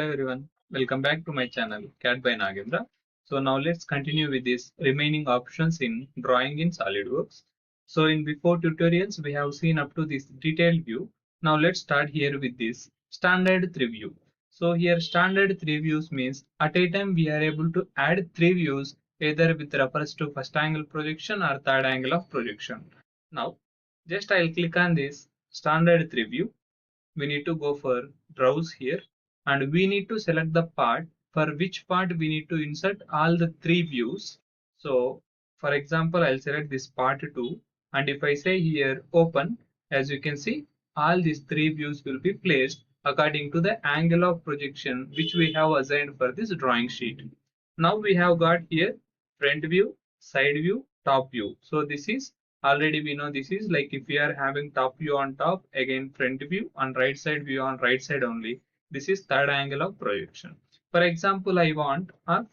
Hello everyone, welcome back to my channel Cat by Nagendra. So now let's continue with these remaining options in drawing in SolidWorks. So in before tutorials we have seen up to this detailed view. Now let's start here with this standard 3 view. So here standard 3 views means at a time we are able to add 3 views either with reference to first angle projection or third angle of projection. Now just I'll click on this standard 3 view. We need to go for browse here and we need to select the part for which part we need to insert all the 3 views. So for example, I'll select this part 2 and if I say here open, as you can see, all these 3 views will be placed according to the angle of projection which we have assigned for this drawing sheet. Now we have got here front view, side view, top view. So this is already we know this is like if we are having top view on top, again front view and right side view on right side only. This is third angle of projection. For example, I want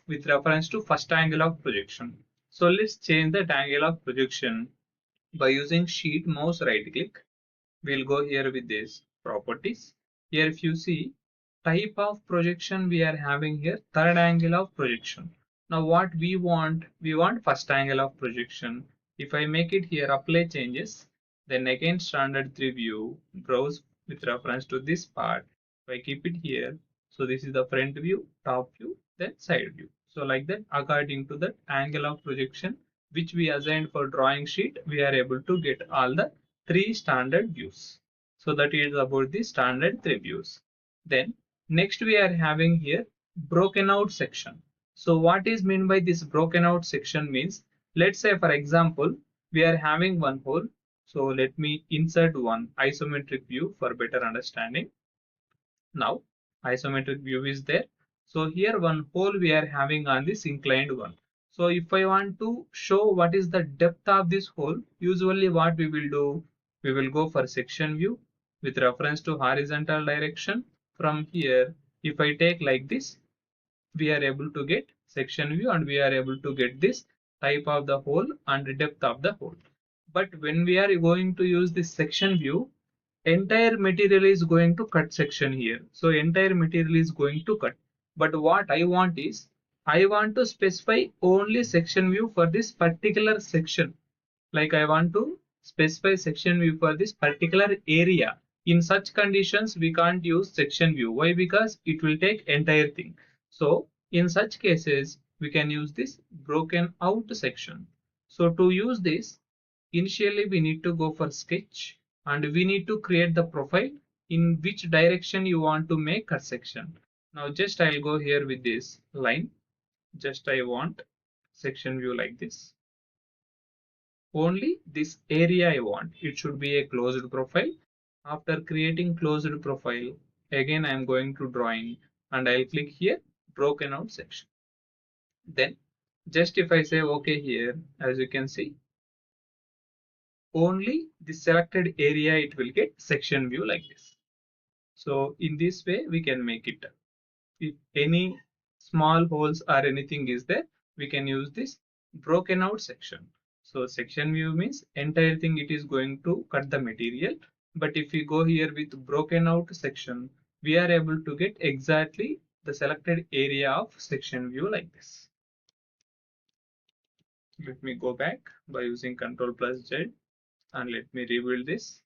with reference to first angle of projection. So let's change that angle of projection by using sheet mouse right click. We'll go here with this properties. Here if you see type of projection we are having here third angle of projection. Now what we want first angle of projection. If I make it here apply changes, then again standard 3 view browse with reference to this part. If I keep it here, so this is the front view, top view, then side view. So like that according to the angle of projection which we assigned for drawing sheet, we are able to get all the 3 standard views. So that is about the standard 3 views. Then next we are having here broken out section. So what is meant by this broken out section means, let's say for example, we are having one hole. So let me insert one isometric view for better understanding. Now isometric view is there. So here one hole we are having on this inclined one. So if I want to show what is the depth of this hole, usually what we will do, we will go for section view with reference to horizontal direction. From here, if I take like this, we are able to get section view and we are able to get this type of the hole and depth of the hole. But when we are going to use this section view, entire material is going to cut section here. So entire material is going to cut. But what I want is, I want to specify only section view for this particular section. Like I want to specify section view for this particular area. In such conditions, we can't use section view. Why? Because it will take entire thing. So in such cases, we can use this broken out section. So to use this, initially we need to go for sketch and we need to create the profile in which direction you want to make cut section. Now just I'll go here with this line. Just I want section view like this. Only this area I want. It should be a closed profile. After creating closed profile, again I am going to drawing and I'll click here broken out section. Then just if I say OK here, as you can see, only the selected area it will get section view like this. So in this way we can make it. If any small holes or anything is there, we can use this broken out section. So section view means entire thing it is going to cut the material. But if we go here with broken out section, we are able to get exactly the selected area of section view like this. Let me go back by using Ctrl+Z and let me rebuild this.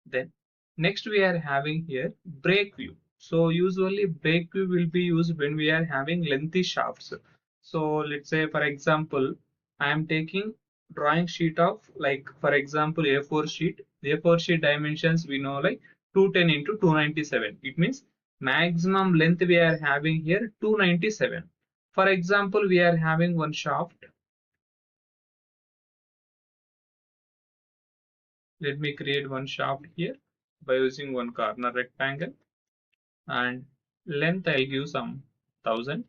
Then next we are having here break view. So usually break view will be used when we are having lengthy shafts. So let's say for example, I am taking drawing sheet of like for example A4 sheet. The A4 sheet dimensions we know like 210 into 297. It means maximum length we are having here 297. For example, we are having one shaft. Let me create one shaft here by using one corner rectangle and length I'll give some 1000.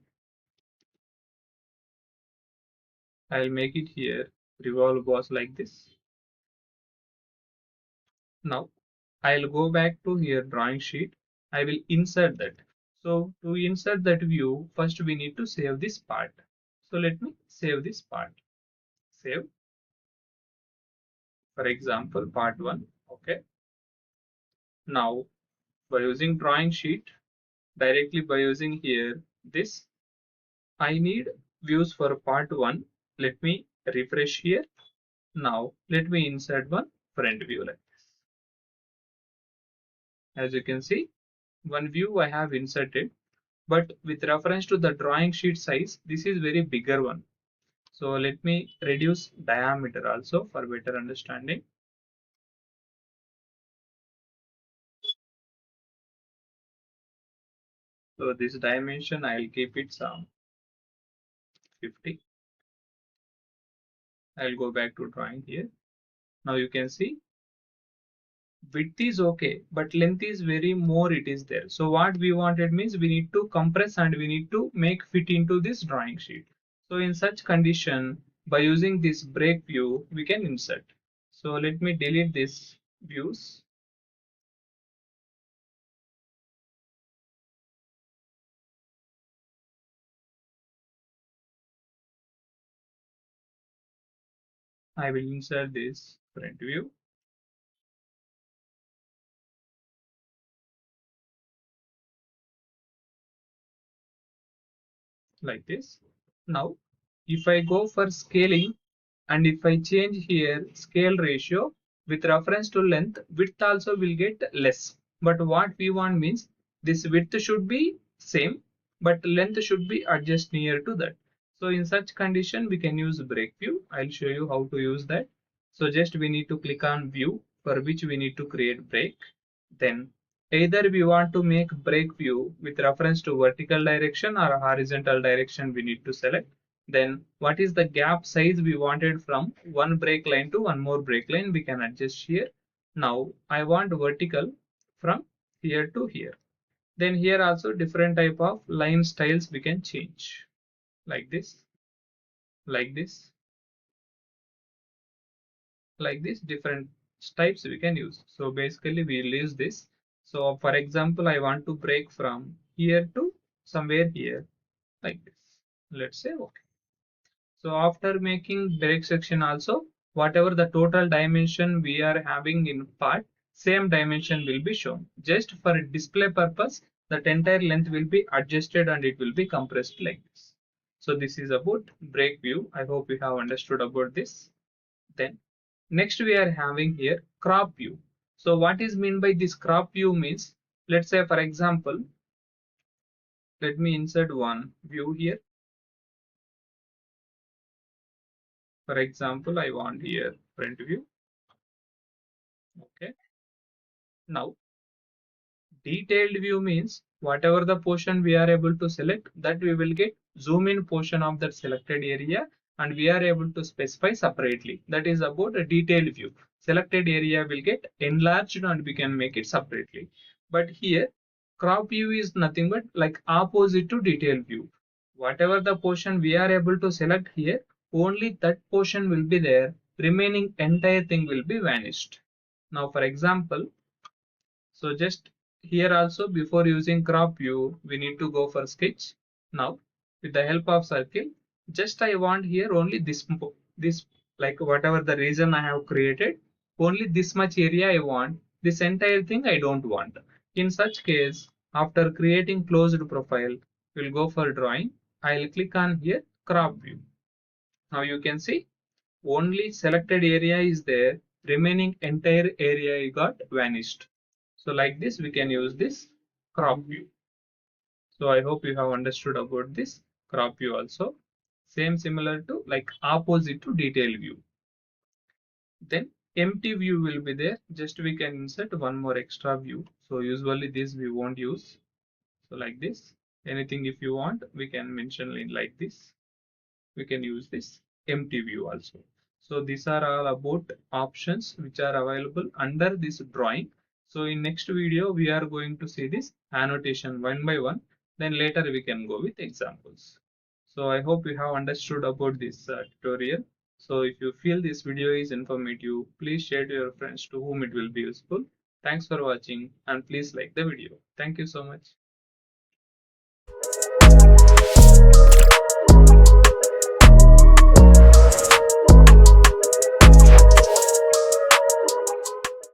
I'll make it here revolve boss like this. Now I'll go back to here drawing sheet. I will insert that. So to insert that view, first we need to save this part. So let me save this part. Save. For example, part 1. Okay. Now by using drawing sheet, directly by using here this. I need views for part 1. Let me refresh here. Now let me insert one front view like this. As you can see, one view I have inserted, but with reference to the drawing sheet size, this is very bigger one. So let me reduce diameter also for better understanding. So this dimension I'll keep it some 50. I'll go back to drawing here. Now you can see width is okay, but length is very more it is there. So what we wanted means we need to compress and we need to make fit into this drawing sheet. So in such condition, by using this break view, we can insert. So let me delete this views. I will insert this front view like this. Now, if I go for scaling and if I change here scale ratio with reference to length, width also will get less. But what we want means this width should be same, but length should be adjust near to that. So in such condition, we can use break view. I'll show you how to use that. So just we need to click on view for which we need to create break. Then either we want to make break view with reference to vertical direction or horizontal direction we need to select. Then what is the gap size we wanted from one break line to one more break line we can adjust here. Now I want vertical from here to here. Then here also different type of line styles we can change like this, like this, like this. Different types we can use. So basically we'll use this. So for example, I want to break from here to somewhere here like this. Let's say okay. So after making break section also, whatever the total dimension we are having in part, same dimension will be shown. Just for display purpose, that entire length will be adjusted and it will be compressed like this. So this is about break view. I hope you have understood about this. Then next we are having here crop view. So what is mean by this crop view means, let's say for example, let me insert one view here. For example, I want here front view. Okay. Now detailed view means whatever the portion we are able to select, that we will get zoom in portion of that selected area and we are able to specify separately. That is about a detailed view. Selected area will get enlarged and we can make it separately. But here crop view is nothing but like opposite to detailed view. Whatever the portion we are able to select here, only that portion will be there. Remaining entire thing will be vanished. Now for example, so just here also before using crop view, we need to go for sketch. Now with the help of circle, just I want here only this like whatever the region I have created, only this much area I want. This entire thing I don't want. In such case, after creating closed profile, we'll go for drawing. I'll click on here crop view. Now you can see only selected area is there, remaining entire area got vanished. So like this we can use this crop view. So I hope you have understood about this crop view also. Same similar to like opposite to detail view. Then empty view will be there. Just we can insert one more extra view. So usually this we won't use. So like this. Anything if you want, we can mention in like this. We can use this empty view also. So these are all about options which are available under this drawing. So in next video we are going to see this annotation one by one, then later we can go with examples. So I hope you have understood about this tutorial. So if you feel this video is informative, please share to your friends to whom it will be useful. Thanks for watching and please like the video. Thank you so much.